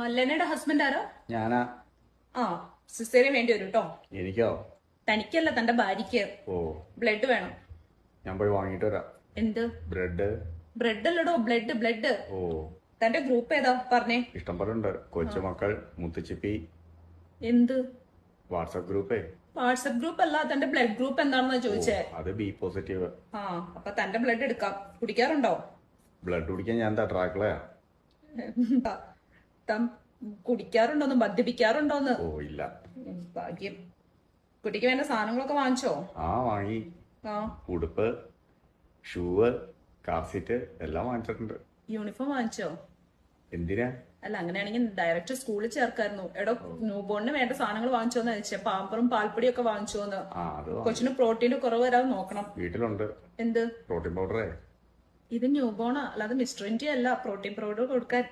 ലെനയുടെ husband ആരോ? ഞാനാ. ആ, caesarean വേണ്ടി വരും കേട്ടോ. എനിക്കോ? തനിക്കല്ല, തന്റെ ഭാര്യക്ക്. ഓ, ബ്ലഡ് വേണം. ഞാൻ പോയി വാങ്ങിട്ട് വരാം. എന്ത് ബ്രെഡ്? ബ്രെഡ് അല്ലടോ, ബ്ലഡ് ബ്ലഡ്. ഓ, തന്റെ ഗ്രൂപ്പ് ഏതാ പറഞ്ഞേ? ഇഷ്ടം പോലെ ഉണ്ട്. കൊച്ചുമക്കൾ, മുത്തുച്ചിപ്പി. എന്ത് വാട്സപ്പ് ഗ്രൂപ്പേ? വാട്സപ്പ് ഗ്രൂപ്പ് അല്ല, തന്റെ ബ്ലഡ് ഗ്രൂപ്പ് എന്താണെന്നാ ചോദിച്ചേ. അത് ബി പോസിറ്റീവ്. ആ, അപ്പൊ തന്റെ ബ്ലഡ് എടുക്കാം. കുടിക്കാറുണ്ടോ? ബ്ലഡ് കുടിക്കാൻ ഞാൻ എന്താ ട്രാക്കളയാ? കുടിക്കാറുണ്ടോന്ന്, മദ്യപിക്കാറുണ്ടോന്ന്? ഓ, ഇല്ല. ഭാഗ്യം. കുട്ടിക്ക് വേണ്ട സാധനങ്ങളൊക്കെ വാങ്ങിച്ചോ? ആ, വാങ്ങി. ആ, ഉടുപ്പ്, ഷൂവ്, കാർ സീറ്റ് എല്ലാം വാങ്ങിച്ചിട്ടുണ്ട്. യൂണിഫോം വാങ്ങിച്ചോ? എന്തിനാ? അല്ല, അങ്ങനെയാണെങ്കിൽ ഡയറക്റ്റ് സ്കൂളിൽ ചേർക്കായിരുന്നു. എടോ, ന്യൂബോണിന് വേണ്ട സാധനങ്ങൾ വാങ്ങിച്ചോന്ന് ചോദിച്ചേ. പാമ്പറും പാൽപ്പൊടിയും ഒക്കെ വാങ്ങിച്ചോന്ന്. കൊച്ചിന് പ്രോട്ടീൻ കുറവ് വരാതെ നോക്കണം. വീട്ടിലുണ്ട്. എന്ത് പ്രോട്ടീൻ പൗഡറേ? ഇത് ന്യൂബോണാ, അല്ലാതെ മിസ്റ്റർ ഇന്ത്യ അല്ല. പ്രോട്ടീൻ പൗഡർ കൊടുക്കാൻ